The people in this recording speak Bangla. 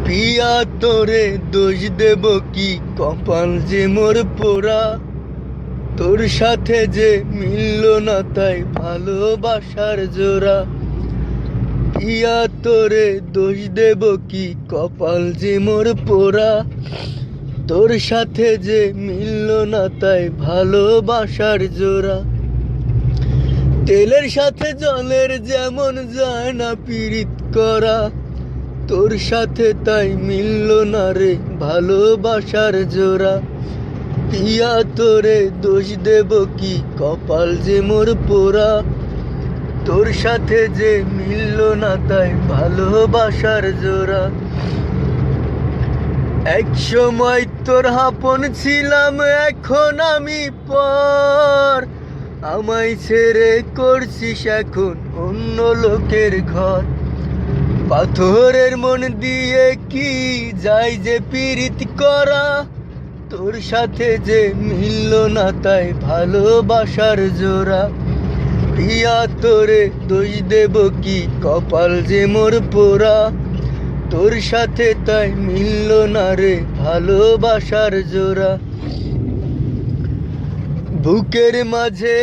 পিয়া তোরে দোষ দেব কি, কপাল যে মোর পোড়া। তোর সাথে যে মিলল না তাই ভালোবাসার জোড়া। পিয়া তোরে দোষ দেব কি, কপাল যে মোর পোড়া। তোর সাথে যে মিলল না তাই ভালোবাসার জোড়া। তেলের সাথে জলের যেমন যায় না পীড়িত করা, তোর সাথে তাই মিলল না রে ভালোবাসার জোড়া। পিয়া তোরে দোষ দেব কি, কপাল যে মোর পোড়া। তোর সাথে যে মিলল না তাই ভালোবাসার জোড়া। এক সময় তোর আপন ছিলাম, এখন আমি পর। আমায় ছেড়ে করছিস এখন অন্য লোকের ঘর। পাথরের মন দিয়ে কি যায় যে পীড়িত করা। তোর সাথে যে মিলল না তাই ভালোবাসার জোড়া। পিয়া তোরে দোষ দেব কি, কপাল যে মোর পোড়া। তোর সাথে তাই মিলল না রে ভালোবাসার জোড়া। বুকের মাঝে